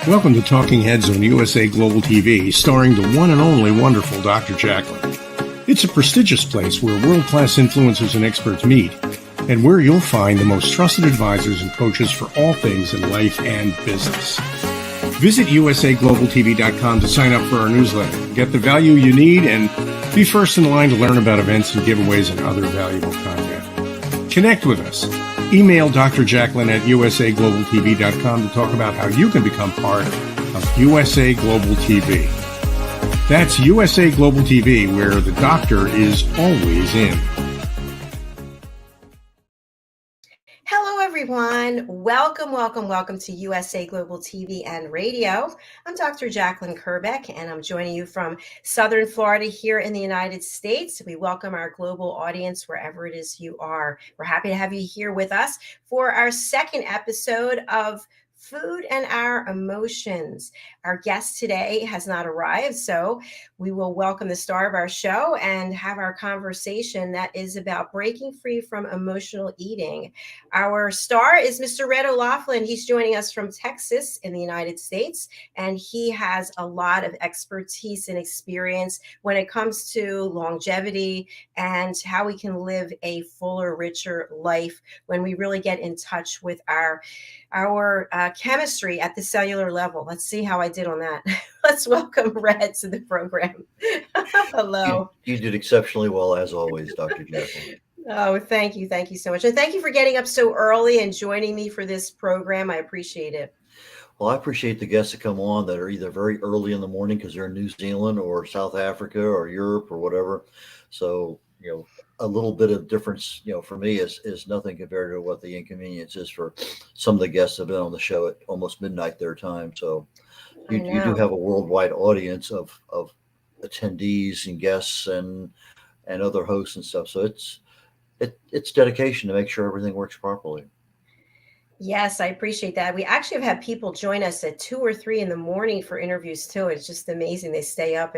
Welcome to Talking Heads on USA Global TV, starring the one and only wonderful Dr. Jacalyn. It's a prestigious place where world-class influencers and experts meet, and where you'll find the most trusted advisors and coaches for all things in life and business. Visit usaglobaltv.com to sign up for our newsletter, get the value you need, and be first in line to learn about events and giveaways and other valuable content. Connect with us. Email Dr. Jacalyn at usaglobaltv.com to talk about how you can become part of USA Global TV. That's USA Global TV, where the doctor is always in. Hello, everyone. Welcome to USA Global TV and Radio. I'm Dr. Jacalyn Kerbeck, and I'm joining you from Southern Florida here in the United States. We welcome our global audience wherever it is you are. We're happy to have you here with us for our second episode of Food and Our Emotions. Our guest today has not arrived, so we will welcome the star of our show and have our conversation that is about breaking free from emotional eating. Our star is Mr. Red O'Loughlin. He's joining us from Texas in the United States, and he has a lot of expertise and experience when it comes to longevity and how we can live a fuller, richer life when we really get in touch with our chemistry at the cellular level. Let's see how I did on that. Let's welcome Red to the program. Hello. You did exceptionally well, as always, Dr. Jacalyn. Oh, thank you. Thank you so much. And thank you for getting up so early and joining me for this program. I appreciate it. Well, I appreciate the guests that come on that are either very early in the morning because they're in New Zealand or South Africa or Europe or whatever. So, a little bit of difference, for me is nothing compared to what the inconvenience is for some of the guests that have been on the show at almost midnight their time. So you do have a worldwide audience of attendees and guests and other hosts and stuff. So it's dedication to make sure everything works properly. Yes, I appreciate that. We actually have had people join us at 2 or 3 in the morning for interviews too. It's just amazing. They stay up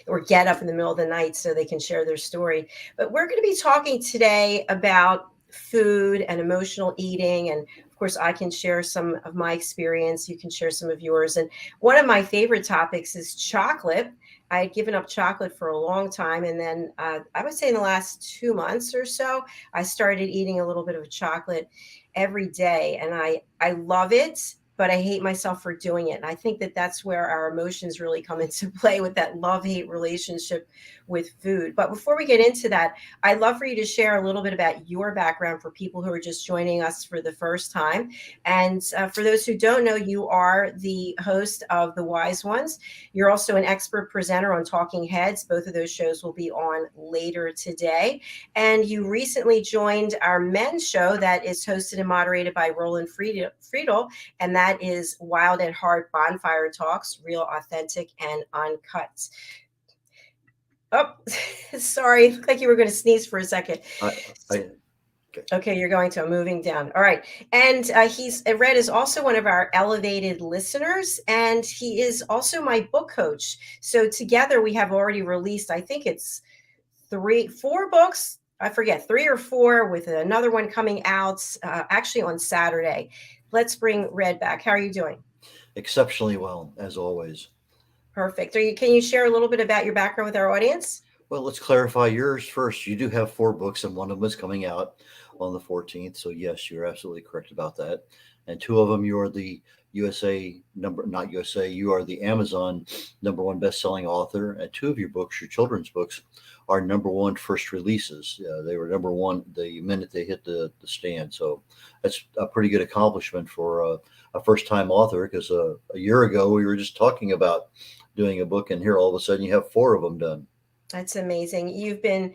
or get up in the middle of the night so they can share their story. But we're going to be talking today about food and emotional eating. And of course, I can share some of my experience. You can share some of yours. And one of my favorite topics is chocolate. I had given up chocolate for a long time. And then I would say in the last 2 months or so, I started eating a little bit of chocolate every day. And I love it, but I hate myself for doing it. And I think that that's where our emotions really come into play with that love-hate relationship with food. But before we get into that, I'd love for you to share a little bit about your background for people who are just joining us for the first time. And for those who don't know, you are the host of The Wise Ones. You're also an expert presenter on Talking Heads. Both of those shows will be on later today. And you recently joined our men's show that is hosted and moderated by Roland Friedel, and that is Wild at Heart Bonfire Talks, real, authentic, and uncut. Oh, sorry. Looked like you were going to sneeze for a second. Okay, you're going to. I'm moving down. All right. And Red is also one of our elevated listeners, and he is also my book coach. So together we have already released, I think it's 4 books. I forget, 3 or 4, with another one coming out actually on Saturday. Let's bring Red back. How are you doing? Exceptionally well, as always. Perfect. Can you share a little bit about your background with our audience? Well, let's clarify yours first. You do have 4 books, and one of them is coming out on the 14th. So yes, you're absolutely correct about that. And 2 of them, you are the you are the Amazon #1 best-selling author. And 2 of your books, your children's books, are #1 first releases. They were #1 the minute they hit the stand. So that's a pretty good accomplishment for a first-time author, because a year ago we were just talking about doing a book, and here all of a sudden you have 4 of them done. That's amazing. You've been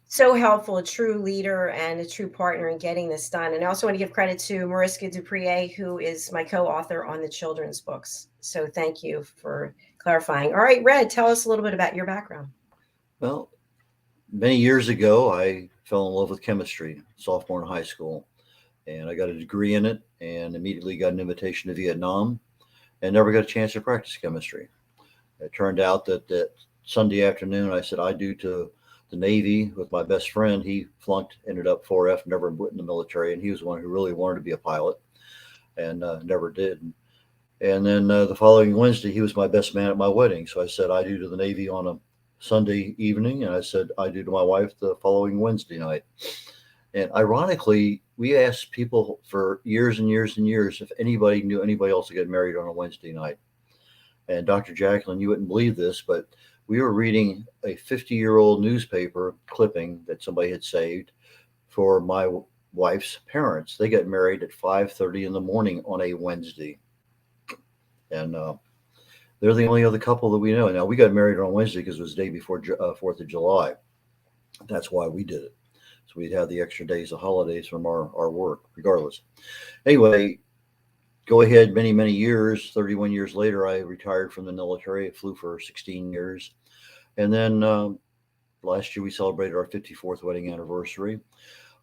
so helpful, a true leader and a true partner in getting this done. And I also want to give credit to Mariska Duprier, who is my co-author on the children's books. So thank you for clarifying. All right, Red, tell us a little bit about your background. Well, many years ago, I fell in love with chemistry, sophomore in high school, and I got a degree in it and immediately got an invitation to Vietnam and never got a chance to practice chemistry. It turned out that Sunday afternoon, I said I do to the Navy with my best friend. He flunked, ended up 4F, never went in the military, and he was the one who really wanted to be a pilot and never did. And then the following Wednesday, he was my best man at my wedding. So I said I do to the Navy on a Sunday evening, and I said I do to my wife the following Wednesday night. And ironically, we asked people for years and years and years if anybody knew anybody else to get married on a Wednesday night. And Dr. Jacalyn, you wouldn't believe this, but we were reading a 50-year-old newspaper clipping that somebody had saved for my wife's parents. They got married at 5:30 in the morning on a Wednesday. And they're the only other couple that we know. Now, we got married on Wednesday because it was the day before 4th of July. That's why we did it. So we'd have the extra days of holidays from our work, regardless. Anyway, go ahead, many, many years, 31 years later, I retired from the military. I flew for 16 years. And then last year, we celebrated our 54th wedding anniversary.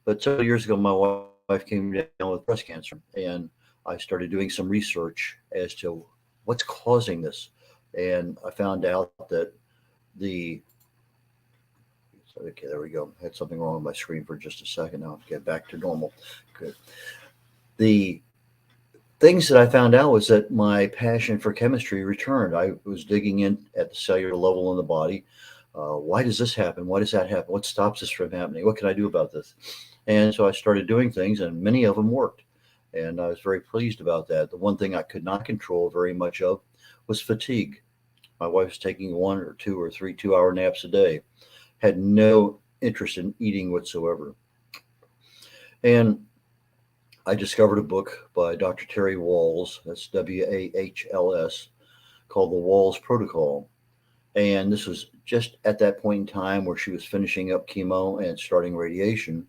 But several years ago, my wife came down with breast cancer. And I started doing some research as to what's causing this. And I found out that okay, there we go. I had something wrong with my screen for just a second. Now I'll get back to normal. Good. The things that I found out was that my passion for chemistry returned. I was digging in at the cellular level in the body. Why does this happen? Why does that happen? What stops this from happening? What can I do about this? And so I started doing things, and many of them worked. And I was very pleased about that. The one thing I could not control very much of was fatigue. My wife was taking 1 or 2 or 3 2-hour naps a day, had no interest in eating whatsoever. And I discovered a book by Dr. Terry Wahls, that's Wahls, called The Wahls Protocol. And this was just at that point in time where she was finishing up chemo and starting radiation.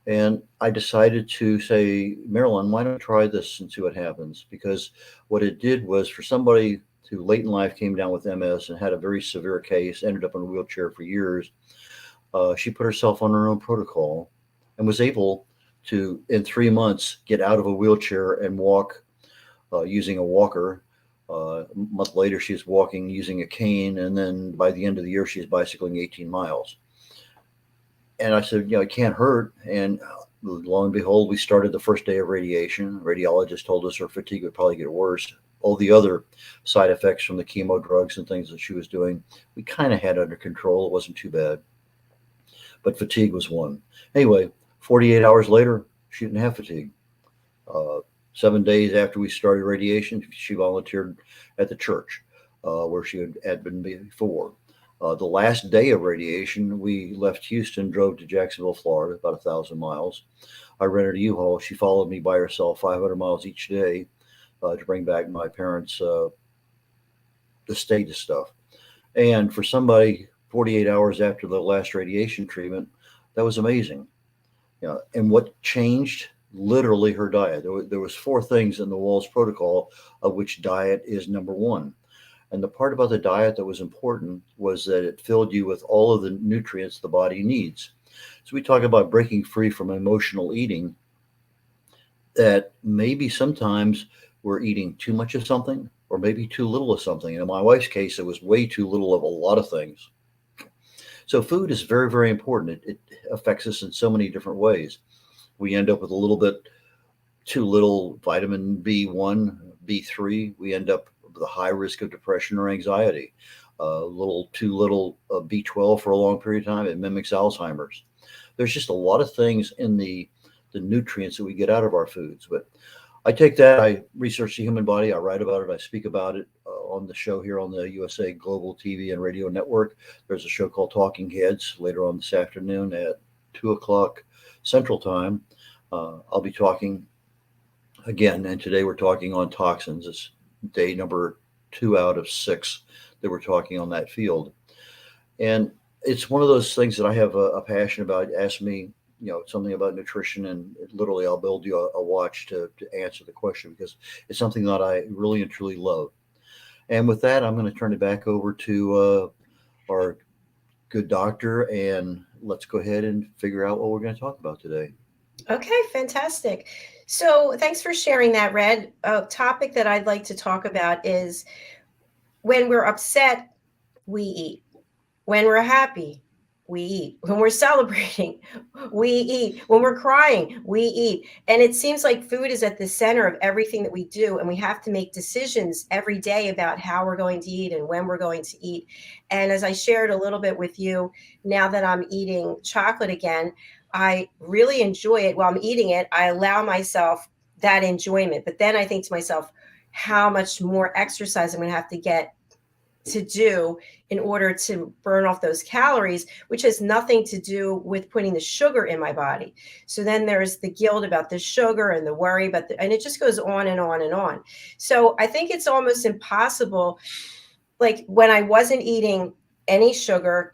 And I decided to say, Marilyn, why don't you try this and see what happens? Because what it did was, for somebody who late in life came down with MS and had a very severe case, ended up in a wheelchair for years, she put herself on her own protocol and was able to, in 3 months, get out of a wheelchair and walk using a walker. A month later, she was walking using a cane. And then by the end of the year, she was bicycling 18 miles. And I said, it can't hurt. And lo and behold, we started the first day of radiation. Radiologist told us her fatigue would probably get worse. All the other side effects from the chemo drugs and things that she was doing, we kind of had under control. It wasn't too bad. But fatigue was one. Anyway, 48 hours later, she didn't have fatigue. 7 days after we started radiation, she volunteered at the church where she had been before. The last day of radiation, we left Houston, drove to Jacksonville, Florida, about 1,000 miles. I rented a U-Haul. She followed me by herself 500 miles each day to bring back my parents' estate stuff. And for somebody 48 hours after the last radiation treatment, that was amazing. And what changed? Literally her diet. There was 4 things in the Wahls protocol, of which diet is number 1. And the part about the diet that was important was that it filled you with all of the nutrients the body needs. So we talk about breaking free from emotional eating, that maybe sometimes we're eating too much of something or maybe too little of something. And in my wife's case, it was way too little of a lot of things. So food is very, very important. It affects us in so many different ways. We end up with a little bit too little vitamin B1, B3. We end up with a high risk of depression or anxiety. Too little B12 for a long period of time, it mimics Alzheimer's. There's just a lot of things in the nutrients that we get out of our foods. But I take that, I research the human body, I write about it, I speak about it on the show here on the USA Global TV and Radio Network. There's a show called Talking Heads later on this afternoon at 2 o'clock Central Time. I'll be talking again, and today we're talking on toxins. It's day number 2 out of 6 that we're talking on that field. And it's one of those things that I have a passion about. Ask me, something about nutrition, and literally I'll build you a watch to answer the question, because it's something that I really and truly love. And with that, I'm going to turn it back over to our good doctor, and let's go ahead and figure out what we're going to talk about today. Okay, fantastic. So thanks for sharing that, Red. A topic that I'd like to talk about is when we're upset, we eat. When we're happy, we eat. When we're celebrating, we eat. When we're crying, we eat. And it seems like food is at the center of everything that we do. And we have to make decisions every day about how we're going to eat and when we're going to eat. And as I shared a little bit with you, now that I'm eating chocolate again, I really enjoy it. While I'm eating it, I allow myself that enjoyment. But then I think to myself, how much more exercise I'm going to have to get to do in order to burn off those calories, which has nothing to do with putting the sugar in my body. So then there's the guilt about the sugar and the worry about and it just goes on and on and on. So I think it's almost impossible. Like when I wasn't eating any sugar,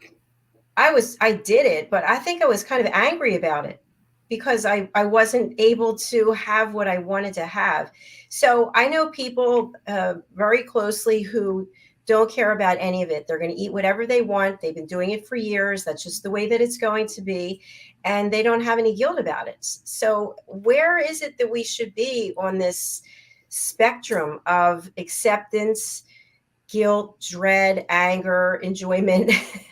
I did it, but I think I was kind of angry about it because I wasn't able to have what I wanted to have. So I know people very closely who don't care about any of it. They're going to eat whatever they want. They've been doing it for years. That's just the way that it's going to be. And they don't have any guilt about it. So where is it that we should be on this spectrum of acceptance, guilt, dread, anger, enjoyment,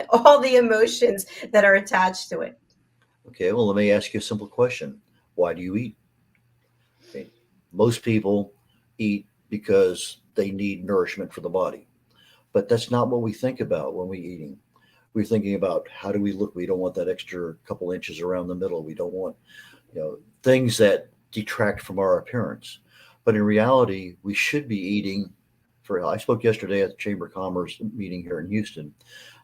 all the emotions that are attached to it? Okay, well, let me ask you a simple question. Why do you eat? Okay. Most people eat because they need nourishment for the body. But that's not what we think about when we're eating. We're thinking about how do we look? We don't want that extra couple inches around the middle. We don't want, things that detract from our appearance. But in reality, we should be eating I spoke yesterday at the Chamber of Commerce meeting here in Houston,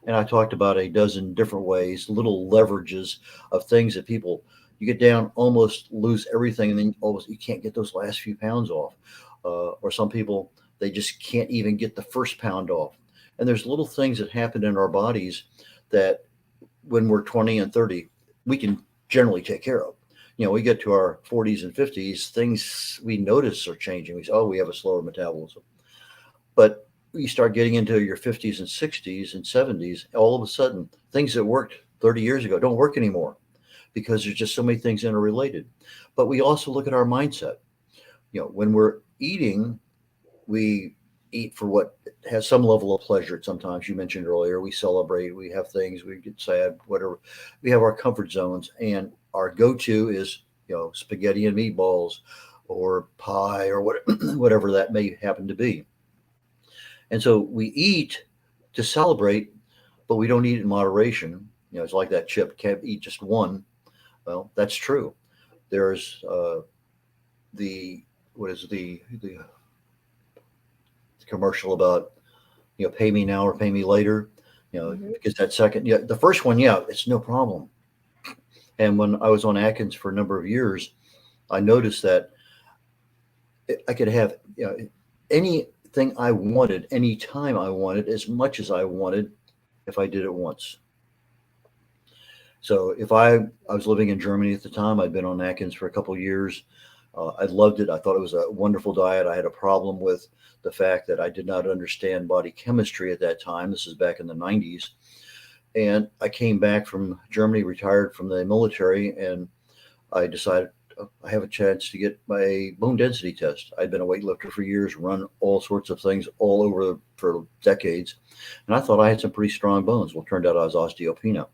and I talked about a dozen different ways, little leverages of things that people, you get down, almost lose everything, and then almost you can't get those last few pounds off. Or some people, they just can't even get the first pound off. And there's little things that happen in our bodies that when we're 20 and 30, we can generally take care of. We get to our 40s and 50s, things we notice are changing. We say, oh, we have a slower metabolism. But you start getting into your 50s and 60s and 70s, all of a sudden, things that worked 30 years ago don't work anymore because there's just so many things interrelated. But we also look at our mindset. When we're eating, we eat for what has some level of pleasure. Sometimes you mentioned earlier, we celebrate, we have things, we get sad, whatever. We have our comfort zones, and our go-to is, spaghetti and meatballs or pie or whatever that may happen to be. And so we eat to celebrate, but we don't eat in moderation. It's like that chip, can't eat just one. Well, that's true. There's the commercial about, pay me now or pay me later, because that second, the first one, it's no problem. And when I was on Atkins for a number of years, I noticed that I could have, anything I wanted, anytime I wanted, as much as I wanted, if I did it once. So if I was living in Germany at the time, I'd been on Atkins for a couple of years. I loved it. I thought it was a wonderful diet. I had a problem with the fact that I did not understand body chemistry at that time. This is back in the 90s. And I came back from Germany, retired from the military, and I decided I have a chance to get my bone density test. I'd been a weightlifter for years, run all sorts of things all over for decades. And I thought I had some pretty strong bones. Well, it turned out I was osteopenia.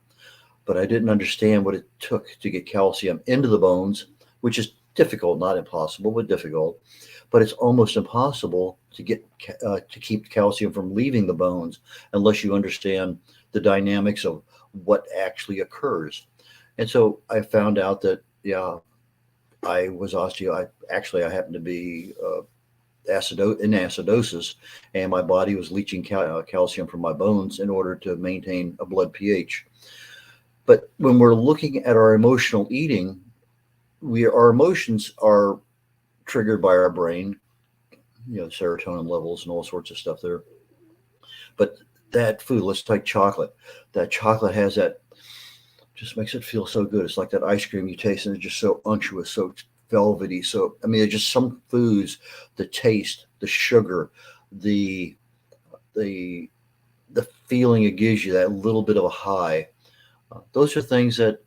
But I didn't understand what it took to get calcium into the bones, which is difficult, not impossible, but difficult. But it's almost impossible to get to keep calcium from leaving the bones unless you understand the dynamics of what actually occurs. And so I found out that, I was I happened to be in acidosis, and my body was leaching calcium from my bones in order to maintain a blood pH. But when we're looking at our emotional eating, our emotions are triggered by our brain, serotonin levels and all sorts of stuff there. But that food, let's take chocolate. That chocolate has that, just makes it feel so good. It's like that ice cream you taste, and it's just so unctuous, so velvety. So, there's just some foods, the taste, the sugar, the feeling it gives you, that little bit of a high. Those are things that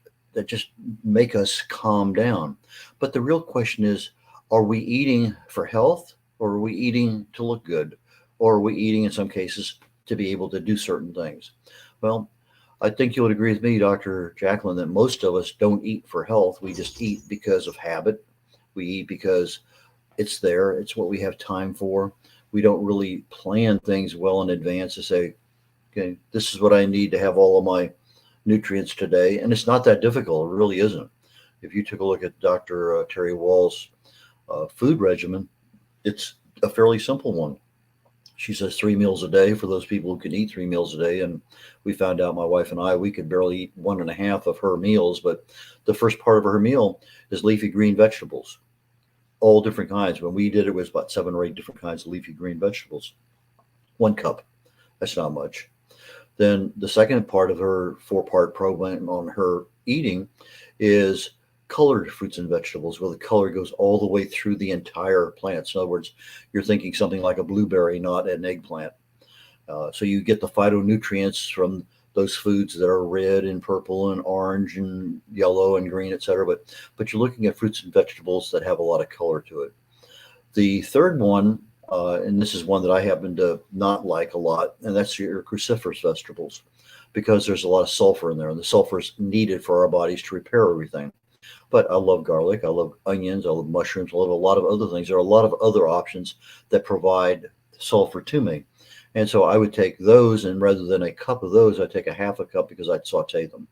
just make us calm down. But the real question is, are we eating for health, or are we eating to look good? Or are we eating, in some cases, to be able to do certain things? Well, I think you'll agree with me, Dr. Jacalyn, that most of us don't eat for health. We just eat because of habit. We eat because it's there. It's what we have time for. We don't really plan things well in advance to say, okay, this is what I need to have all of my nutrients today. And it's not that difficult. It really isn't. If you took a look at Dr. Terry Wall's food regimen, it's a fairly simple one. She says 3 meals a day for those people who can eat 3 meals a day. And we found out, my wife and I, we could barely eat one and a half of her meals. But the first part of her meal is leafy green vegetables, all different kinds. When we did it, was about 7 or 8 different kinds of leafy green vegetables. 1 cup. That's not much. Then the second part of her 4-part program on her eating is colored fruits and vegetables, where the color goes all the way through the entire plant. So in other words, you're thinking something like a blueberry, not an eggplant. So you get the phytonutrients from those foods that are red and purple and orange and yellow and green, etc. But you're looking at fruits and vegetables that have a lot of color to it. The third one, and this is one that I happen to not like a lot, and that's your cruciferous vegetables, because there's a lot of sulfur in there, and the sulfur is needed for our bodies to repair everything. But I love garlic, I love onions, I love mushrooms, I love a lot of other things. There are a lot of other options that provide sulfur to me. And so I would take those, and rather than a cup of those, I'd take a half a cup because I'd saute them.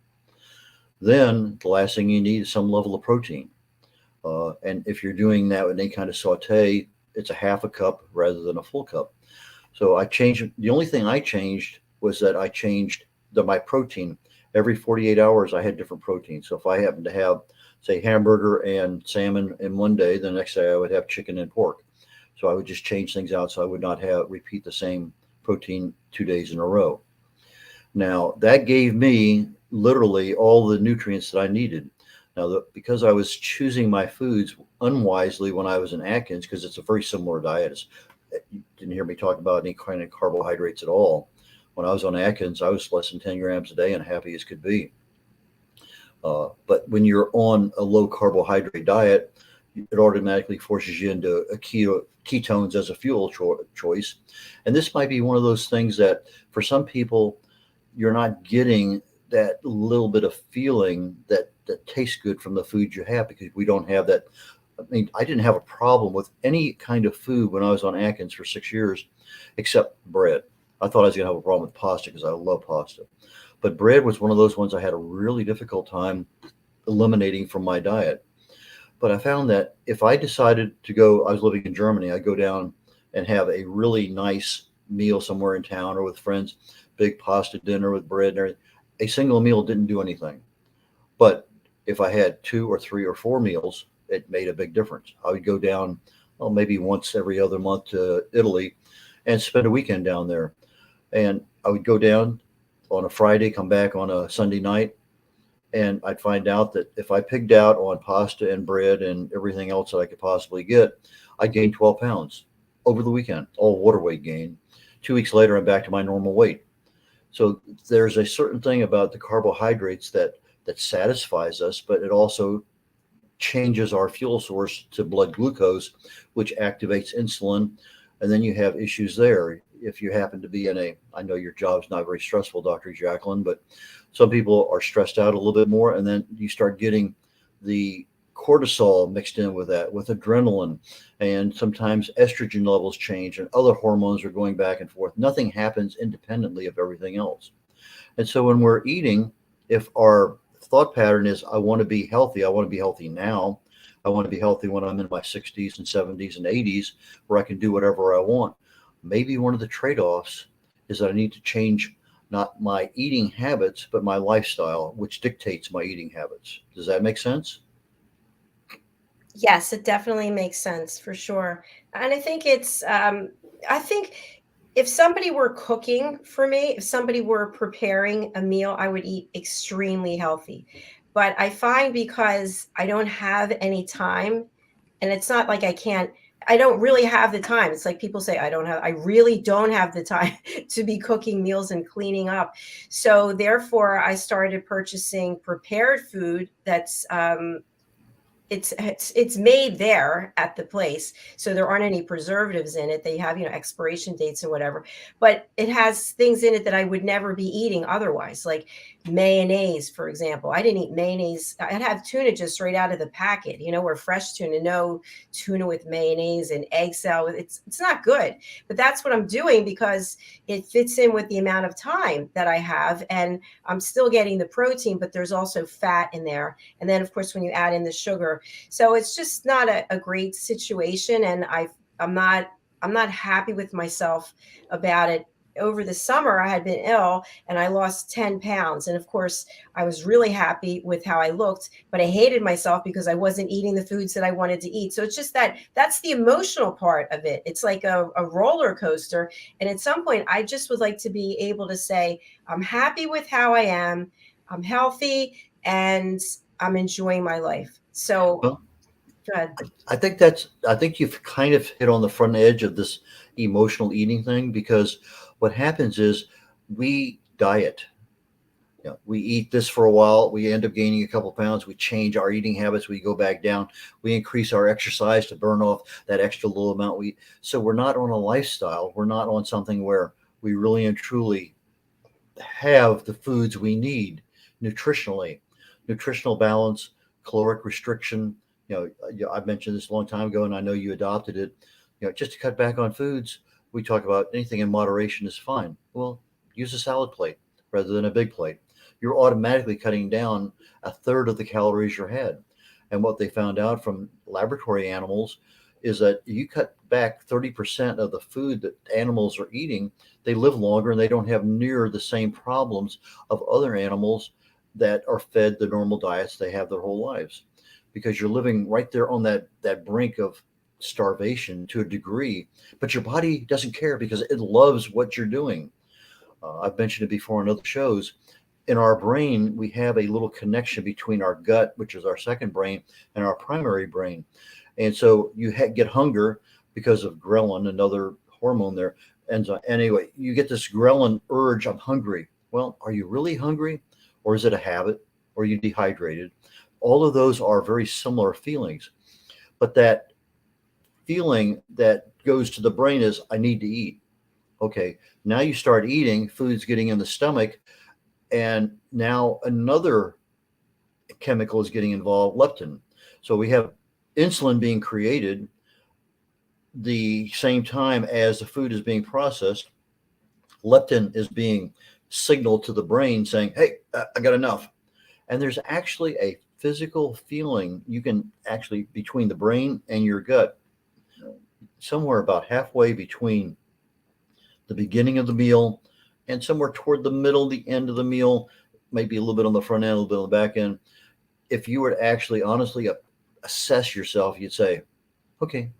Then the last thing you need is some level of protein. And if you're doing that with any kind of saute, it's a half a cup rather than a full cup. So I changed. The only thing I changed was that I changed my protein. Every 48 hours, I had different proteins. So if I happened to have, say, hamburger and salmon in one day, the next day I would have chicken and pork. So I would just change things out so I would not repeat the same protein 2 days in a row. Now, that gave me literally all the nutrients that I needed. Now, because I was choosing my foods unwisely when I was in Atkins, because it's a very similar diet. You didn't hear me talk about any kind of carbohydrates at all. When I was on Atkins, I was less than 10 grams a day and happy as could be. But when you're on a low carbohydrate diet, it automatically forces you into a ketones as a fuel choice. And this might be one of those things that for some people, you're not getting that little bit of feeling that tastes good from the food you have, because we don't have that. I mean, I didn't have a problem with any kind of food when I was on Atkins for 6 years, except bread. I thought I was going to have a problem with pasta because I love pasta. But bread was one of those ones I had a really difficult time eliminating from my diet. But I found that if I decided to go, I was living in Germany, I'd go down and have a really nice meal somewhere in town or with friends, big pasta dinner with bread and everything. A single meal didn't do anything. But if I had 2 or 3 or 4 meals, it made a big difference. I would go down, maybe once every other month to Italy and spend a weekend down there. And I would go down on a Friday, come back on a Sunday night, and I'd find out that if I pigged out on pasta and bread and everything else that I could possibly get, I'd gain 12 pounds over the weekend, all water weight gain. 2 weeks later, I'm back to my normal weight. So there's a certain thing about the carbohydrates that satisfies us, but it also changes our fuel source to blood glucose, which activates insulin. And then you have issues there. If you happen to be I know your job's not very stressful, Dr. Jacalyn, but some people are stressed out a little bit more. And then you start getting the cortisol mixed in with that, with adrenaline, and sometimes estrogen levels change and other hormones are going back and forth. Nothing happens independently of everything else. And so when we're eating, if our thought pattern is, I want to be healthy, I want to be healthy now, I want to be healthy when I'm in my 60s and 70s and 80s, where I can do whatever I want. Maybe one of the trade-offs is that I need to change not my eating habits, but my lifestyle, which dictates my eating habits. Does that make sense? Yes, it definitely makes sense for sure. And I think I think if somebody were cooking for me, if somebody were preparing a meal, I would eat extremely healthy. But I find because I don't have any time, and it's not like I don't really have the time. It's like people say, I really don't have the time to be cooking meals and cleaning up. So therefore, I started purchasing prepared food that's it's made there at the place, so there aren't any preservatives in it. They have, expiration dates and whatever, but it has things in it that I would never be eating otherwise, like mayonnaise, for example. I didn't eat mayonnaise. I'd have tuna just right out of the packet, or fresh tuna. No tuna with mayonnaise and egg salad. It's not good, but that's what I'm doing because it fits in with the amount of time that I have, and I'm still getting the protein, but there's also fat in there. And then, of course, when you add in the sugar, so it's just not a great situation. And I'm not happy with myself about it. Over the summer, I had been ill and I lost 10 pounds. And of course, I was really happy with how I looked, but I hated myself because I wasn't eating the foods that I wanted to eat. So it's just that's the emotional part of it. It's like a roller coaster. And at some point, I just would like to be able to say, I'm happy with how I am, I'm healthy, and I'm enjoying my life. So, Well, go ahead. I think you've kind of hit on the front edge of this emotional eating thing, because what happens is we diet. We eat this for a while, we end up gaining a couple pounds, we change our eating habits, we go back down, we increase our exercise to burn off that extra little amount. So we're not on a lifestyle, we're not on something where we really and truly have the foods we need nutritionally, nutritional balance, caloric restriction. I mentioned this a long time ago, and I know you adopted it. Just to cut back on foods, we talk about anything in moderation is fine. Well, use a salad plate rather than a big plate. You're automatically cutting down a third of the calories you had. And what they found out from laboratory animals is that you cut back 30% of the food that animals are eating, they live longer and they don't have near the same problems of other animals that are fed the normal diets they have their whole lives. Because you're living right there on that brink of starvation to a degree, but your body doesn't care because it loves what you're doing. I've mentioned it before in other shows. In our brain, we have a little connection between our gut, which is our second brain, and our primary brain. And so you get hunger because of ghrelin, another hormone there. And anyway, you get this ghrelin urge, I'm hungry. Well, are you really hungry? Or is it a habit? Or are you dehydrated? All of those are very similar feelings. But that feeling that goes to the brain is, I need to eat. Okay, now you start eating, food's getting in the stomach, and now another chemical is getting involved, leptin. So we have insulin being created the same time as the food is being processed. Leptin is being signaled to the brain saying, hey, I got enough. And there's actually a physical feeling you can actually, between the brain and your gut, somewhere about halfway between the beginning of the meal and somewhere toward the middle, the end of the meal, maybe a little bit on the front end, a little bit on the back end. If you were to actually honestly assess yourself, you'd say, okay,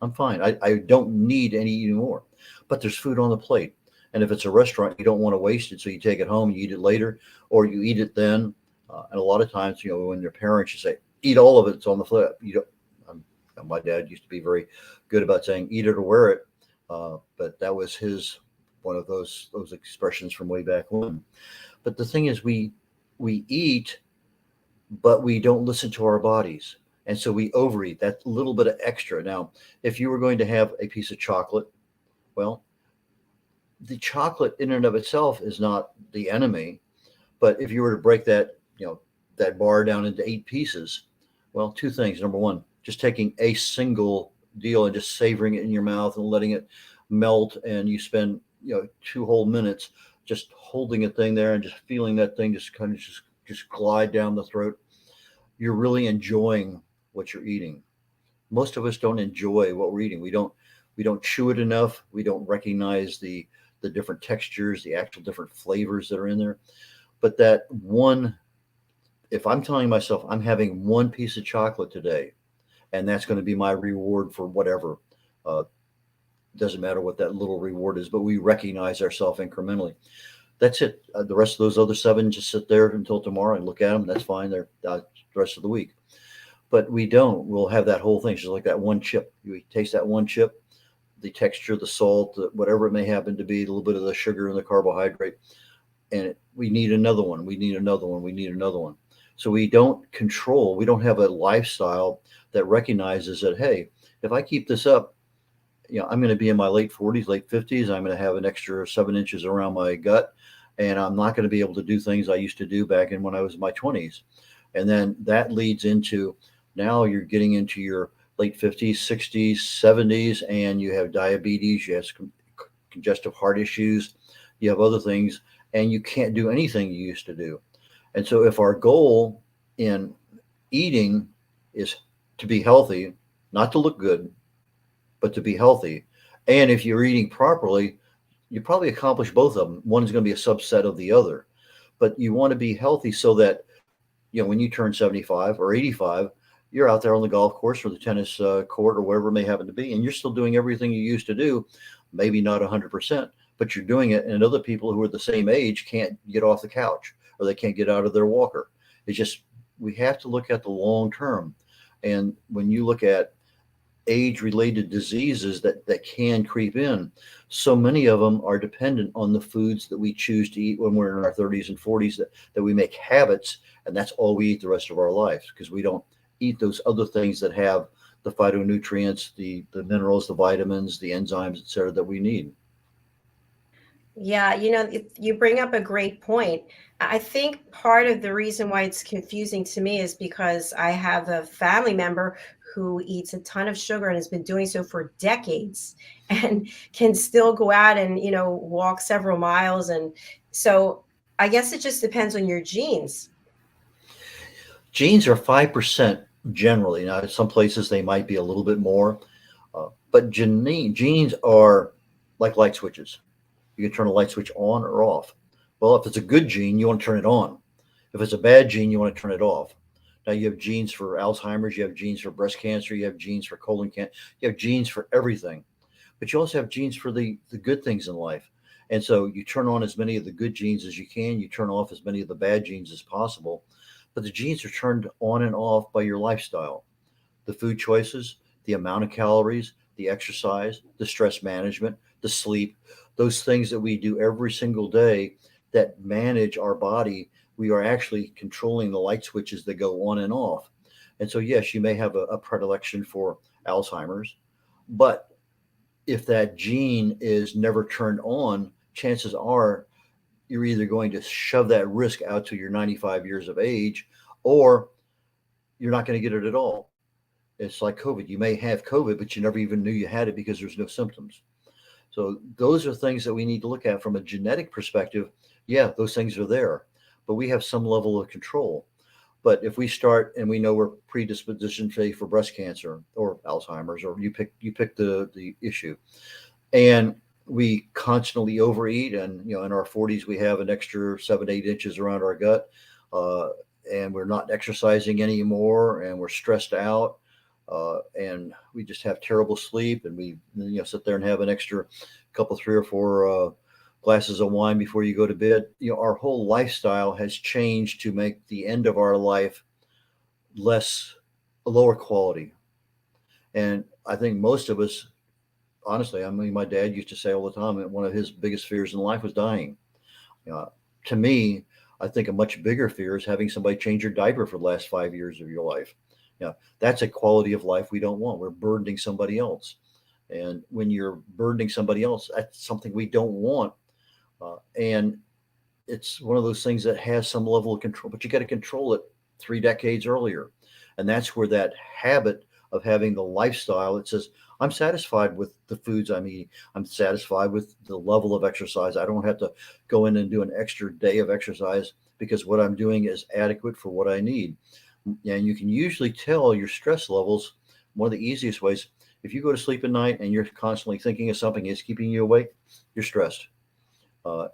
I'm fine. I don't need any more. But there's food on the plate. And if it's a restaurant, you don't want to waste it. So you take it home, you eat it later, or you eat it then. And a lot of times, when your parents, you say, eat all of it. It's on the flip. My dad used to be very good about saying, eat it or wear it. But that was one of those expressions from way back when. But the thing is, we eat, but we don't listen to our bodies. And so we overeat that little bit of extra. Now, if you were going to have a piece of chocolate, well, the chocolate in and of itself is not the enemy. But if you were to break that bar down into 8 pieces, well, 2 things. Number one, just taking a single deal and just savoring it in your mouth and letting it melt, and you spend 2 whole minutes just holding a thing there and just feeling that thing just kind of just glide down the throat. You're really enjoying what you're eating. Most of us don't enjoy what we're eating. We don't chew it enough. We don't recognize the different textures, the actual different flavors that are in there. But that one, if I'm telling myself I'm having 1 piece of chocolate today, and that's going to be my reward for whatever, doesn't matter what that little reward is, but we recognize ourselves incrementally. That's it. The rest of those other 7 just sit there until tomorrow and look at them. That's fine. They're the rest of the week. But we don't. We'll have that whole thing. Just like that 1 chip. You taste that 1 chip, the texture, the salt, whatever it may happen to be, a little bit of the sugar and the carbohydrate. And we need another one. We need another one. We need another one. So we don't control, we don't have a lifestyle that recognizes that, hey, if I keep this up, I'm going to be in my late 40s, late 50s. I'm going to have an extra 7 inches around my gut, and I'm not going to be able to do things I used to do back in when I was in my 20s. And then that leads into, now you're getting into your late 50s, 60s, 70s, and you have diabetes, you have congestive heart issues, you have other things, and you can't do anything you used to do. And so if our goal in eating is to be healthy, not to look good, but to be healthy, and if you're eating properly, you probably accomplish both of them. One is going to be a subset of the other, but you want to be healthy so that, when you turn 75 or 85, you're out there on the golf course or the tennis court or wherever it may happen to be, and you're still doing everything you used to do, maybe not 100%, but you're doing it. And other people who are the same age can't get off the couch, or they can't get out of their walker. It's just, we have to look at the long term. And when you look at age-related diseases that can creep in, so many of them are dependent on the foods that we choose to eat when we're in our 30s and 40s, that we make habits, and that's all we eat the rest of our lives, because we don't eat those other things that have the phytonutrients, the minerals, the vitamins, the enzymes, et cetera, that we need. Yeah, you bring up a great point. I think part of the reason why it's confusing to me is because I have a family member who eats a ton of sugar and has been doing so for decades and can still go out and, walk several miles. And so I guess it just depends on your genes. Genes are 5% generally. Now, in some places they might be a little bit more, but genes are like light switches. You can turn a light switch on or off. Well, if it's a good gene, you want to turn it on. If it's a bad gene, you want to turn it off. Now, you have genes for Alzheimer's, you have genes for breast cancer, you have genes for colon cancer, you have genes for everything. But you also have genes for the good things in life. And so you turn on as many of the good genes as you can, you turn off as many of the bad genes as possible. But the genes are turned on and off by your lifestyle, the food choices, the amount of calories, the exercise, the stress management, the sleep, those things that we do every single day that manage our body. We are actually controlling the light switches that go on and off. And so, yes, you may have a predilection for Alzheimer's, but if that gene is never turned on, chances are you're either going to shove that risk out to your 95 years of age, or you're not going to get it at all. It's like COVID. You may have COVID, but you never even knew you had it because there's no symptoms. So those are things that we need to look at from a genetic perspective. Yeah, those things are there, but we have some level of control. But if we start and we know we're predisposition, say, for breast cancer or Alzheimer's, or you pick the issue, and we constantly overeat, and in our 40s we have an extra 7-8 inches around our gut, and we're not exercising anymore, and we're stressed out, and we just have terrible sleep, and we sit there and have an extra couple, 3 or 4 glasses of wine before you go to bed. Our whole lifestyle has changed to make the end of our life lower quality. And I think most of us, honestly, I mean, my dad used to say all the time that one of his biggest fears in life was dying. To me, I think a much bigger fear is having somebody change your diaper for the last 5 years of your life. That's a quality of life we don't want. We're burdening somebody else. And when you're burdening somebody else, that's something we don't want. And it's one of those things that has some level of control, but you got to control it 3 decades earlier. And that's where that habit of having the lifestyle that says, I'm satisfied with the foods I'm eating. I'm satisfied with the level of exercise. I don't have to go in and do an extra day of exercise because what I'm doing is adequate for what I need. And you can usually tell your stress levels. One of the easiest ways, if you go to sleep at night and you're constantly thinking of something that's keeping you awake, you're stressed.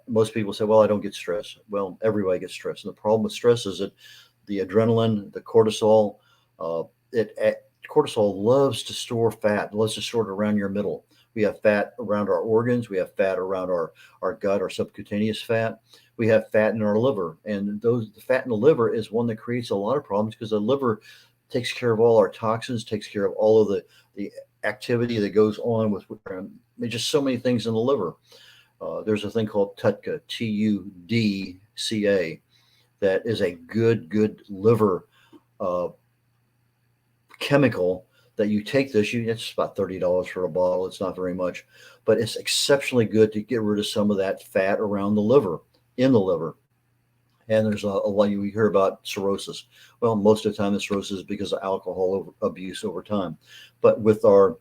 Most people say, well, I don't get stressed. Well, everybody gets stressed. And the problem with stress is that the adrenaline, the cortisol, cortisol loves to store fat, loves to store it around your middle. We have fat around our organs. We have fat around our gut, our subcutaneous fat. We have fat in our liver. And the fat in the liver is one that creates a lot of problems because the liver takes care of all our toxins, takes care of all of the activity that goes on with there's just so many things in the liver. There's a thing called TUDCA, TUDCA, that is a good liver chemical that you take this. It's about $30 for a bottle. It's not very much, but it's exceptionally good to get rid of some of that fat around the liver, in the liver. And there's a lot you hear about cirrhosis. Well, most of the time the cirrhosis is because of alcohol abuse over time. But with our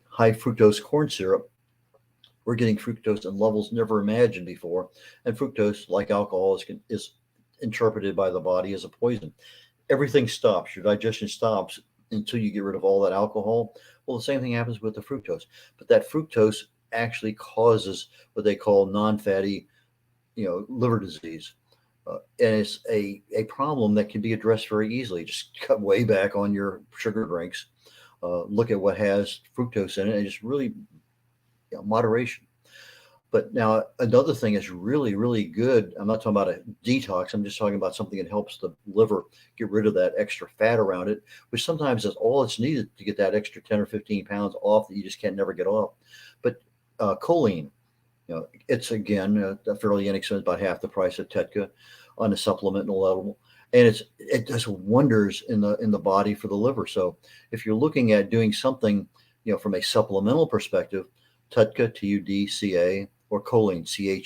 high fructose corn syrup, we're getting fructose in levels never imagined before. And fructose, like alcohol, is interpreted by the body as a poison. Everything stops. Your digestion stops until you get rid of all that alcohol. Well, the same thing happens with the fructose. But that fructose actually causes what they call non-fatty, liver disease. And it's a problem that can be addressed very easily. Just cut way back on your sugar drinks. Look at what has fructose in it, and just really moderation. But now another thing is really, really good. I'm not talking about a detox. I'm just talking about something that helps the liver get rid of that extra fat around it, which sometimes is all it's needed to get that extra 10 or 15 pounds off that you just can't never get off. But choline, it's again fairly inexpensive, about half the price of Tetka on a supplemental level, and it does wonders in the body for the liver. So if you're looking at doing something, from a supplemental perspective, Tetka, TUDCA, or choline,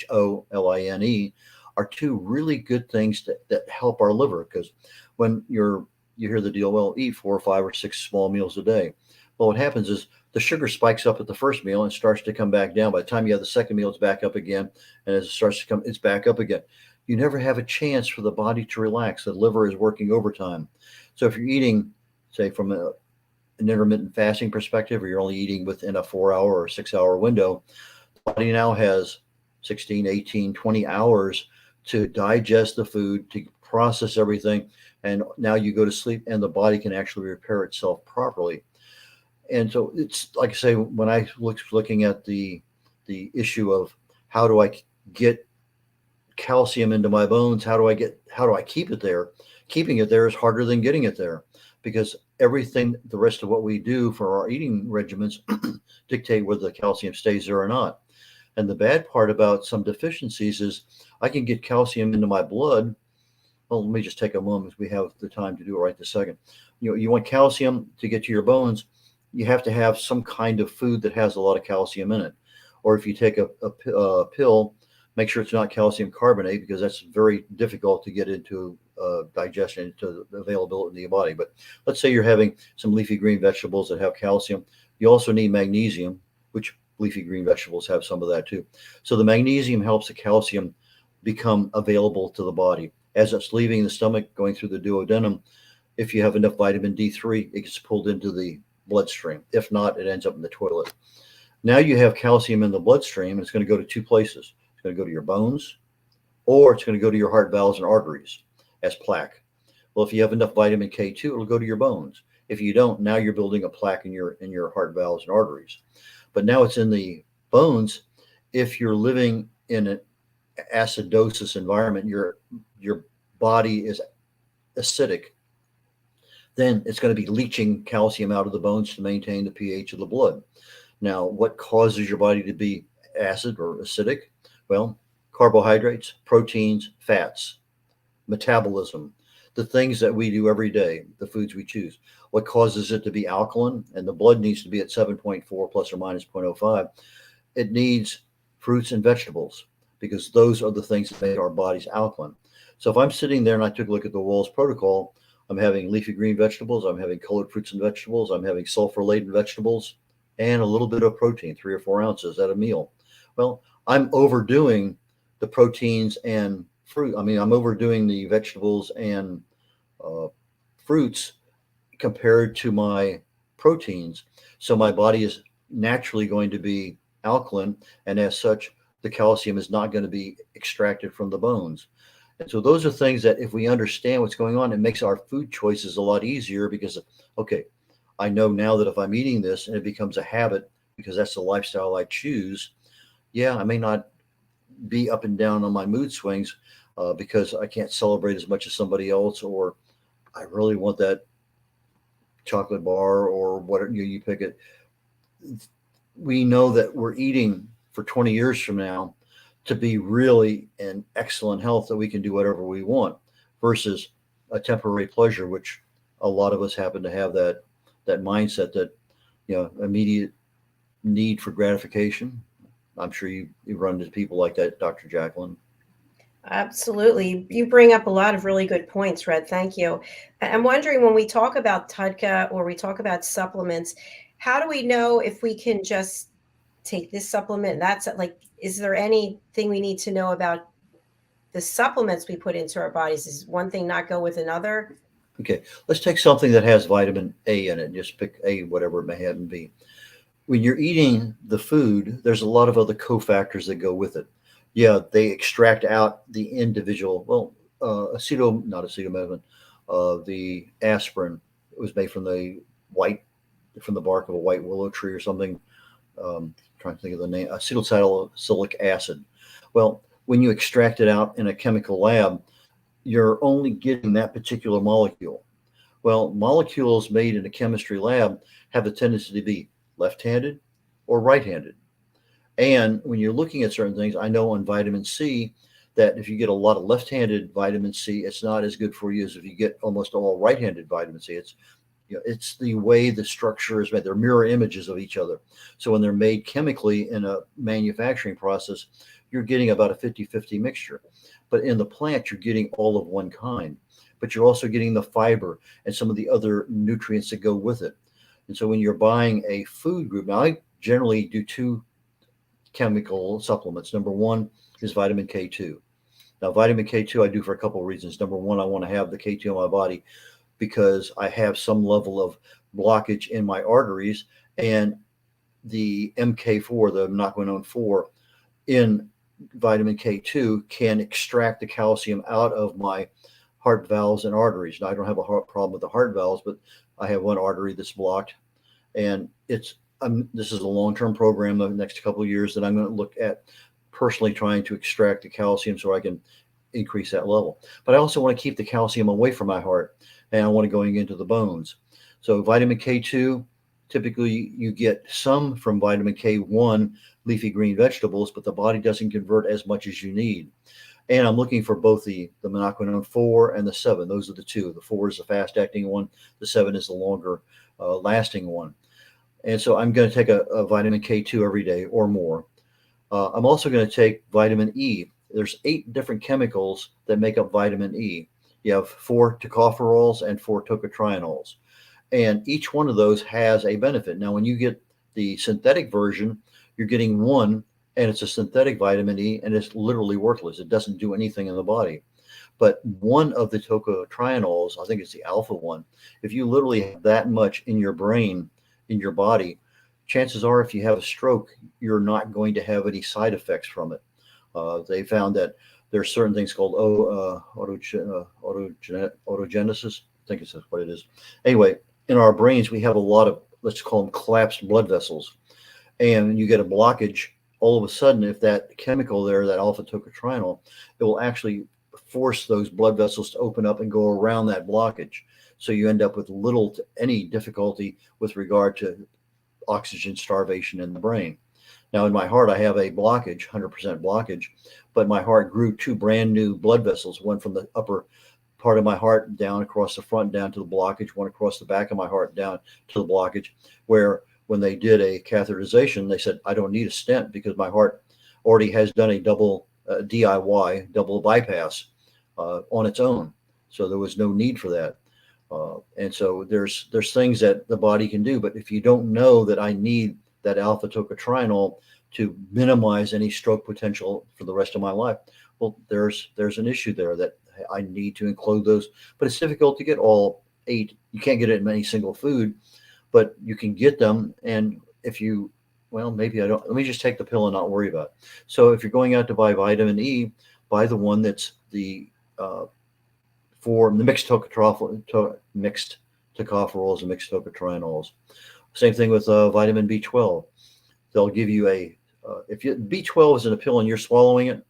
CHOLINE, are two really good things that help our liver. Because when you hear the deal, well, eat 4 or 5 or 6 small meals a day. Well, what happens is the sugar spikes up at the first meal and starts to come back down. By the time you have the second meal, it's back up again. And as it starts to come, it's back up again. You never have a chance for the body to relax. The liver is working overtime. So if you're eating, say, from an intermittent fasting perspective, or you're only eating within a 4-hour or 6-hour window, the body now has 16, 18, 20 hours to digest the food, to process everything. And now you go to sleep and the body can actually repair itself properly. And so it's like I say, when I looking at the issue of how do I get calcium into my bones, how do I keep it there? Keeping it there is harder than getting it there, because everything, the rest of what we do for our eating regimens dictate whether the calcium stays there or not. And the bad part about some deficiencies is I can get calcium into my blood. Well, let me just take a moment. We have the time to do it right this second. You want calcium to get to your bones, you have to have some kind of food that has a lot of calcium in it. Or if you take a pill, make sure it's not calcium carbonate, because that's very difficult to get into digestion, into the availability in your body. But let's say you're having some leafy green vegetables that have calcium. You also need magnesium, which leafy green vegetables have some of that too. So the magnesium helps the calcium become available to the body. As it's leaving the stomach, going through the duodenum, if you have enough vitamin D3, it gets pulled into the bloodstream. If not, it ends up in the toilet. Now you have calcium in the bloodstream, and it's going to go to two places. It's going to go to your bones, or it's going to go to your heart valves and arteries as plaque. Well, if you have enough vitamin K2, it'll go to your bones. If you don't, now you're building a plaque in your heart valves and arteries. But now it's in the bones. If you're living in an acidosis environment, your body is acidic, then it's going to be leaching calcium out of the bones to maintain the pH of the blood. Now, what causes your body to be acid or acidic? Well, carbohydrates, proteins, fats, metabolism, the things that we do every day, the foods we choose. What causes it to be alkaline? And the blood needs to be at 7.4 plus or minus 0.05. It needs fruits and vegetables, because those are the things that make our bodies alkaline. So if I'm sitting there and I took a look at the Wahls protocol, I'm having leafy green vegetables, I'm having colored fruits and vegetables, I'm having sulfur-laden vegetables, and a little bit of protein, 3 or 4 ounces at a meal. Well, I'm overdoing the proteins and fruit. I mean, I'm overdoing the vegetables and fruits compared to my proteins. So my body is naturally going to be alkaline, and as such, the calcium is not going to be extracted from the bones. And so those are things that if we understand what's going on, it makes our food choices a lot easier, because, okay, I know now that if I'm eating this and it becomes a habit, because that's the lifestyle I choose, yeah, I may not be up and down on my mood swings because I can't celebrate as much as somebody else, or I really want that chocolate bar or whatever, you pick it. We know that we're eating for 20 years from now to be really in excellent health, that we can do whatever we want. versus a temporary pleasure, which a lot of us happen to have that mindset that, immediate need for gratification. I'm sure you run into people like that, Dr. Jacalyn. Absolutely. You bring up a lot of really good points, Red. Thank you. I'm wondering, when we talk about TUDCA or we talk about supplements, how do we know if we can just take this supplement? That's like, is there anything we need to know about the supplements we put into our bodies? Is one thing not go with another? Okay, let's take something that has vitamin A in it. Just pick A, whatever it may happen to be. When you're eating the food, there's a lot of other cofactors that go with it. Yeah, they extract out the individual, not acetaminophen, the aspirin. It was made from the bark of a white willow tree or something. Trying to think of the name, acetylsalicylic acid. Well, when you extract it out in a chemical lab, you're only getting that particular molecule. Well, molecules made in a chemistry lab have a tendency to be left-handed or right-handed. And when you're looking at certain things, I know on vitamin C that if you get a lot of left-handed vitamin C, it's not as good for you as if you get almost all right-handed vitamin C. It's the way the structure is made. They're mirror images of each other. So when they're made chemically in a manufacturing process, you're getting about a 50-50 mixture. But in the plant, you're getting all of one kind. But you're also getting the fiber and some of the other nutrients that go with it. And so when you're buying a food group, now I generally do two chemical supplements. Number one is vitamin K2. Now, vitamin K2 I do for a couple of reasons. Number one, I want to have the K2 in my body because I have some level of blockage in my arteries, and the MK4, the monoquinone 4 in vitamin K2 can extract the calcium out of my heart valves and arteries. Now, I don't have a heart problem with the heart valves, but I have one artery that's blocked, and this is a long-term program the next couple of years that I'm going to look at personally trying to extract the calcium so I can increase that level. But I also want to keep the calcium away from my heart, and I want it going into the bones. So vitamin K2, typically you get some from vitamin K1 leafy green vegetables, but the body doesn't convert as much as you need. And I'm looking for both the monoquinone 4 and the 7. Those are the two. The 4 is the fast-acting one. The 7 is the longer lasting one. And so I'm going to take a vitamin K2 every day or more. I'm also going to take vitamin E. There's 8 different chemicals that make up vitamin E. You have 4 tocopherols and 4 tocotrienols. And each one of those has a benefit. Now, when you get the synthetic version, you're getting one, and it's a synthetic vitamin E, and it's literally worthless. It doesn't do anything in the body. But one of the tocotrienols, I think it's the alpha one, if you literally have that much in your brain, in your body, chances are if you have a stroke, you're not going to have any side effects from it. They found that there are certain things called autogenesis. I think it's what it is. Anyway, in our brains, we have a lot of, let's call them collapsed blood vessels. And you get a blockage, all of a sudden, if that chemical there, that alpha tocotrienol, it will actually force those blood vessels to open up and go around that blockage. So you end up with little to any difficulty with regard to oxygen starvation in the brain. Now, in my heart, I have a blockage, 100% blockage, but my heart grew 2 brand new blood vessels, one from the upper part of my heart down across the front, down to the blockage, one across the back of my heart down to the blockage, where when they did a catheterization, they said, I don't need a stent because my heart already has done a double DIY, double bypass on its own. So there was no need for that. And so there's things that the body can do. But if you don't know that I need that alpha tocotrienol to minimize any stroke potential for the rest of my life, well, there's an issue there that I need to include those. But it's difficult to get all 8. You can't get it in any single food, but you can get them. And if you, well, maybe I don't, let me just take the pill and not worry about it. So if you're going out to buy vitamin E, buy the one that's the for the mixed tocopherols and mixed tocotrienols. Same thing with vitamin B12. They'll give you if B12 is in a pill and you're swallowing it,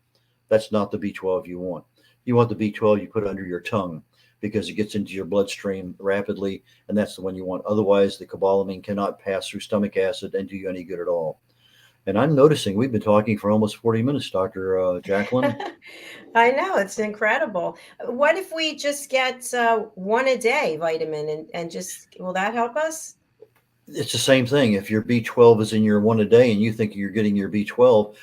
that's not the B12 you want. You want the B12 you put under your tongue because it gets into your bloodstream rapidly, and that's the one you want. Otherwise, the cobalamin cannot pass through stomach acid and do you any good at all. And I'm noticing we've been talking for almost 40 minutes, Dr. Jacalyn. I know, it's incredible. What if we just get one a day vitamin and just, will that help us? It's the same thing. If your B12 is in your one a day and you think you're getting your B12,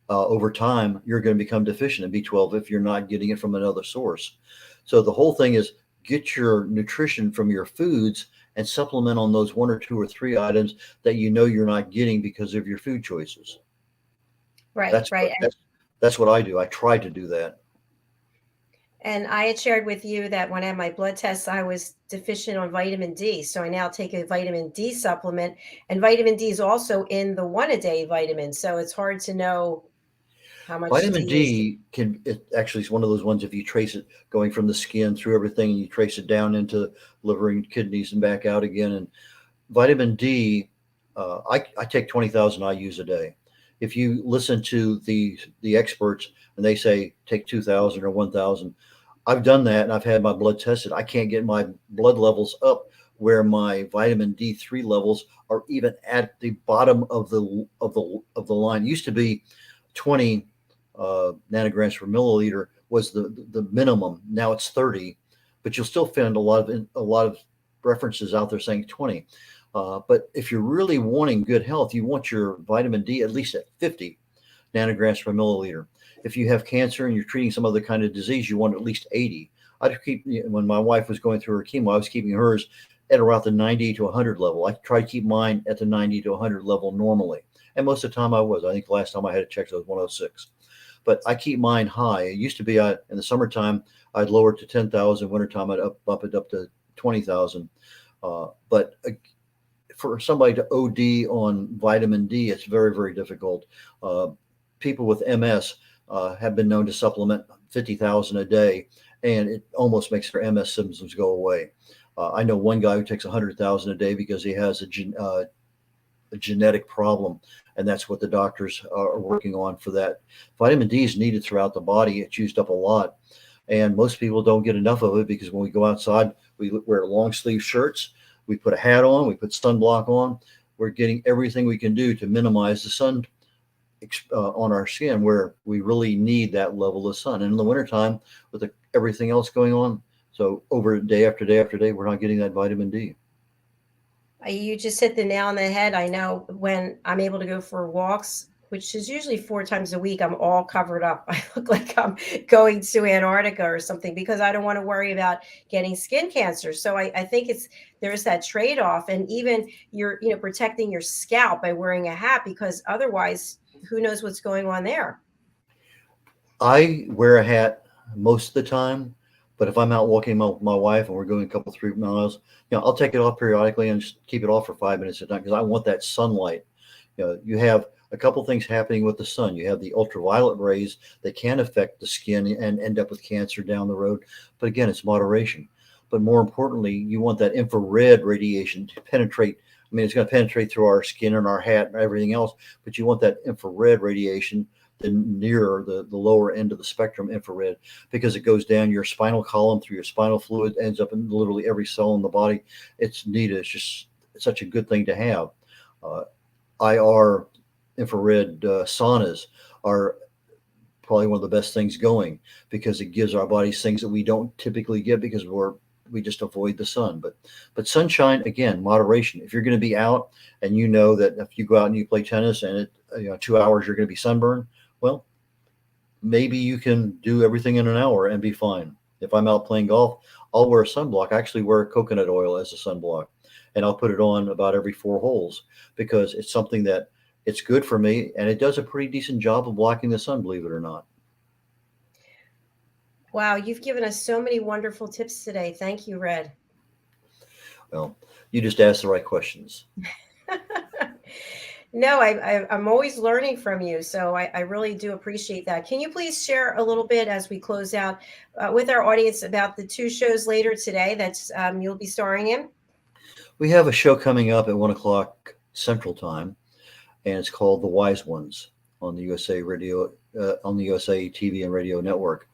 over time, you're going to become deficient in B12 if you're not getting it from another source. So the whole thing is get your nutrition from your foods and supplement on those one or two or three items that you know you're not getting because of your food choices. Right, That's right. what that's what I do. I try to do that. And I had shared with you that when I had my blood tests, I was deficient on vitamin D. So I now take a vitamin D supplement, and vitamin D is also in the one a day vitamin. So it's hard to know how much Vitamin D is. D can it actually is one of those ones if you trace it going from the skin through everything and you trace it down into liver and kidneys and back out again. And vitamin D, I take 20,000 IU's a day. If you listen to the experts and they say take 2,000 or 1,000, I've done that and I've had my blood tested. I can't get my blood levels up where my vitamin D3 levels are even at the bottom of the line. It used to be 20 nanograms per milliliter was the minimum. Now it's 30, but you'll still find a lot of references out there saying 20. But if you're really wanting good health, you want your vitamin D at least at 50 nanograms per milliliter. If you have cancer and you're treating some other kind of disease, you want at least 80. I keep when my wife was going through her chemo, I was keeping hers at around the 90 to 100 level. I try to keep mine at the 90 to 100 level normally, and most of the time I was. I think the last time I had it checked, I was 106. But I keep mine high. It used to be in the summertime I'd lower it to 10,000. Wintertime I'd up it up to 20,000. But for somebody to OD on vitamin D, it's very, very difficult. People with MS have been known to supplement 50,000 a day, and it almost makes their MS symptoms go away. I know one guy who takes 100,000 a day because he has a genetic problem, and that's what the doctors are working on for that. Vitamin D is needed throughout the body. It's used up a lot, and most people don't get enough of it because when we go outside, we wear long sleeve shirts, we put a hat on, we put sunblock on. We're getting everything we can do to minimize the sun on our skin where we really need that level of sun. And in the wintertime, with everything else going on, so over day after day after day, we're not getting that vitamin D. You just hit the nail on the head. I know when I'm able to go for walks, which is usually 4 times a week, I'm all covered up. I look like I'm going to Antarctica or something because I don't want to worry about getting skin cancer. So I think there's that trade-off. And even you're, protecting your scalp by wearing a hat because otherwise, who knows what's going on there? I wear a hat most of the time, but if I'm out walking my wife and we're going a couple 3 miles, I'll take it off periodically and just keep it off for 5 minutes at a time because I want that sunlight. You have a couple things happening with the sun. You have the ultraviolet rays that can affect the skin and end up with cancer down the road. But again, it's moderation. But more importantly, you want that infrared radiation to penetrate. I mean, it's going to penetrate through our skin and our hat and everything else, but you want that infrared radiation nearer the lower end of the spectrum infrared because it goes down your spinal column through your spinal fluid, ends up in literally every cell in the body. It's needed. It's just such a good thing to have. IR infrared saunas are probably one of the best things going because it gives our bodies things that we don't typically get because we just avoid the sun. But sunshine, again, moderation. If you're going to be out and you know that if you go out and you play tennis and 2 hours you're going to be sunburned, well, maybe you can do everything in an hour and be fine. If I'm out playing golf, I'll wear a sunblock. I actually wear coconut oil as a sunblock, and I'll put it on about every 4 holes because it's something that it's good for me, and it does a pretty decent job of blocking the sun, believe it or not. Wow, you've given us so many wonderful tips today. Thank you, Red. Well, you just asked the right questions. No, I'm always learning from you. So I really do appreciate that. Can you please share a little bit as we close out with our audience about the 2 shows later today that you'll be starring in? We have a show coming up at 1 o'clock Central Time, and it's called The Wise Ones on the USA Radio, on the USA TV and Radio Network.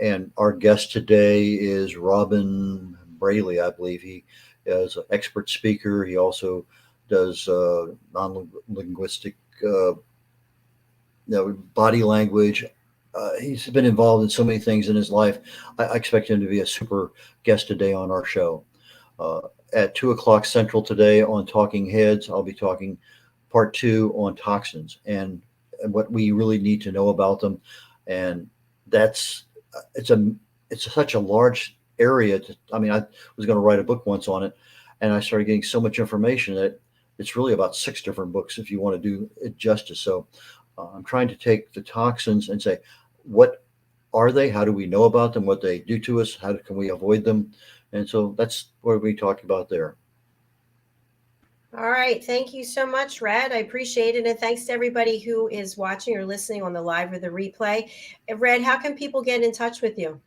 And our guest today is Robin Braley, I believe. He is an expert speaker. He also does non-linguistic body language. He's been involved in so many things in his life. I expect him to be a super guest today on our show. At 2 o'clock Central today on Talking Heads, I'll be talking part 2 on toxins and what we really need to know about them. And that's it's such a large area. I was going to write a book once on it, and I started getting so much information that it's really about 6 different books if you want to do it justice. So I'm trying to take the toxins and say, what are they? How do we know about them? What they do to us? How can we avoid them? And so that's what we talked about there. All right. Thank you so much, Red. I appreciate it. And thanks to everybody who is watching or listening on the live or the replay. Red, how can people get in touch with you?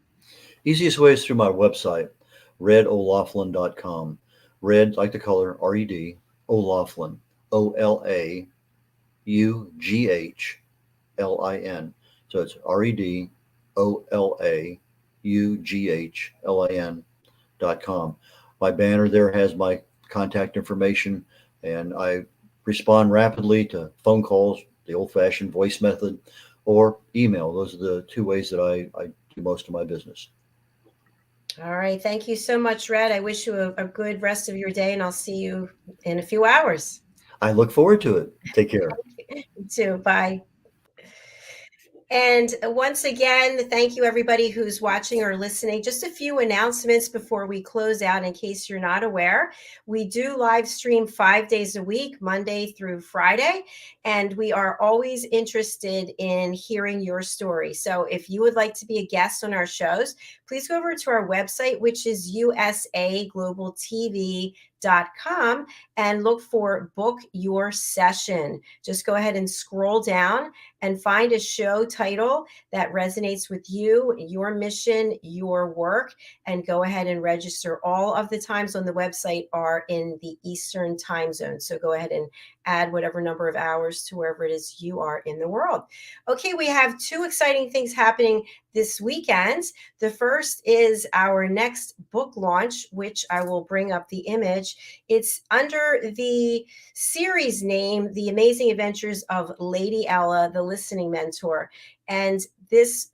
Easiest way is through my website, redolaughlin.com. Red, like the color, R-E-D, O'Laughlin, O-L-A-U-G-H-L-I-N. So it's REDOLAUGHLIN.com. My banner there has my contact information, and I respond rapidly to phone calls, the old-fashioned voice method, or email. Those are the 2 ways that I do most of my business. All right. Thank you so much, Red. I wish you a good rest of your day, and I'll see you in a few hours. I look forward to it. Take care. You too. Bye. And once again, thank you everybody who's watching or listening. Just a few announcements before we close out in case you're not aware. We do live stream 5 days a week, Monday through Friday, and we are always interested in hearing your story. So if you would like to be a guest on our shows, please go over to our website, which is usaglobaltv.com, and look for Book Your Session. Just go ahead and scroll down and find a show title that resonates with you, your mission, your work, and go ahead and register. All of the times on the website are in the Eastern time zone. So go ahead and add whatever number of hours to wherever it is you are in the world. Okay, we have 2 exciting things happening this weekend. The first is our next book launch, which I will bring up the image. It's under the series name, The Amazing Adventures of Lady Ella, the Listening Mentor. And this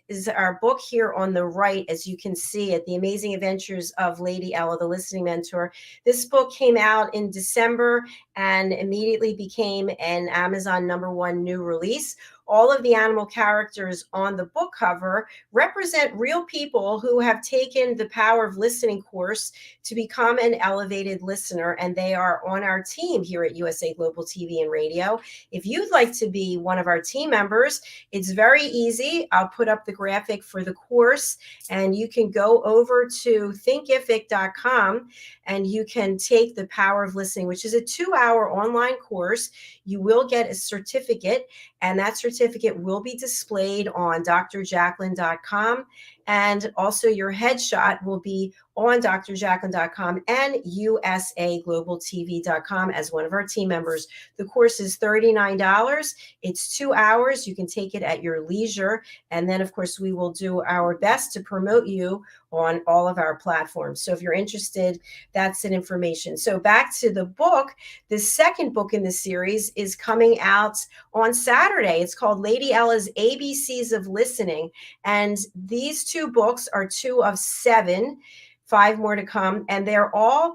is our book here on the right, as you can see it, The Amazing Adventures of Lady Ella, the Listening Mentor. This book came out in December and immediately became an Amazon #1 new release. All of the animal characters on the book cover represent real people who have taken the Power of Listening course to become an elevated listener, and they are on our team here at USA Global TV and Radio. If you'd like to be one of our team members, it's very easy. I'll put up the graphic for the course, and you can go over to thinkific.com and you can take the Power of Listening, which is a 2-hour online course. You will get a certificate, and that certificate will be displayed on drjacalyn.com. And also your headshot will be on drjacalyn.com and usaglobaltv.com as one of our team members. The course is $39. It's 2 hours. You can take it at your leisure. And then, of course, we will do our best to promote you on all of our platforms. So if you're interested, that's an information. So back to the book. The second book in the series is coming out on Saturday. It's called Lady Ella's ABCs of Listening. And these 2 books are 2 of 7, 5 more to come. And they're all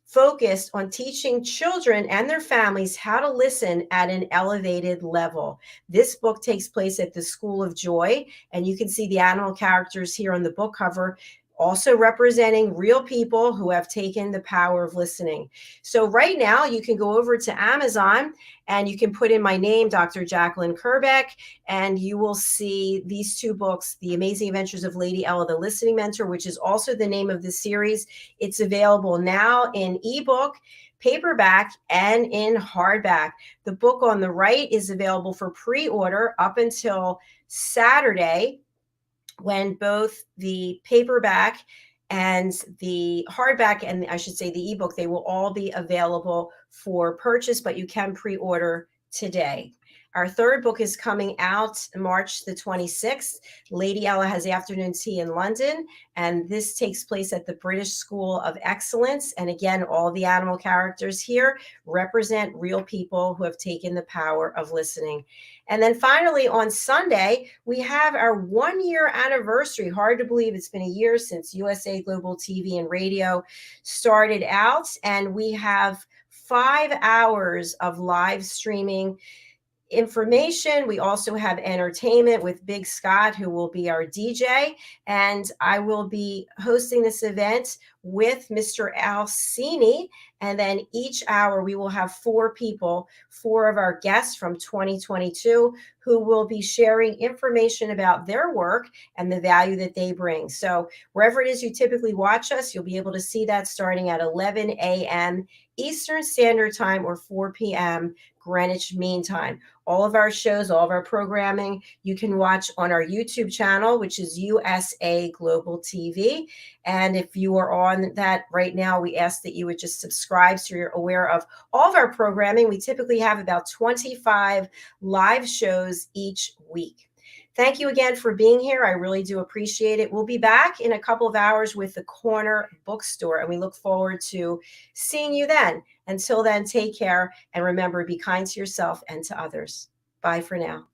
focused on teaching children and their families how to listen at an elevated level. This book takes place at the School of Joy, and you can see the animal characters here on the book cover, also representing real people who have taken the power of listening. So right now you can go over to Amazon and you can put in my name, Dr. Jacalyn Kerbeck, and you will see these 2 books, The Amazing Adventures of Lady Ella, the Listening Mentor, which is also the name of the series. It's available now in ebook, paperback, and in hardback. The book on the right is available for pre-order up until Saturday, when both the paperback and the hardback, and I should say the ebook, they will all be available for purchase, but you can pre-order today. Our third book is coming out March the 26th. Lady Ella has afternoon tea in London, and this takes place at the British School of Excellence. And again, all the animal characters here represent real people who have taken the power of listening. And then finally, on Sunday, we have our 1-year anniversary. Hard to believe it's been a year since USA Global TV and Radio started out, and we have 5 hours of live streaming information. We also have entertainment with Big Scott, who will be our DJ, and I will be hosting this event with Mr. Alcini. And then each hour we will have 4 people, 4 of our guests from 2022, who will be sharing information about their work and the value that they bring. So wherever it is you typically watch us, you'll be able to see that starting at 11 a.m. Eastern Standard Time or 4 p.m. Greenwich Mean Time. All of our shows, all of our programming, you can watch on our YouTube channel, which is USA Global TV. And if you are on that right now, we ask that you would just subscribe so you're aware of all of our programming. We typically have about 25 live shows each week. Thank you again for being here. I really do appreciate it. We'll be back in a couple of hours with the Corner Bookstore, and we look forward to seeing you then. Until then, take care, and remember, be kind to yourself and to others. Bye for now.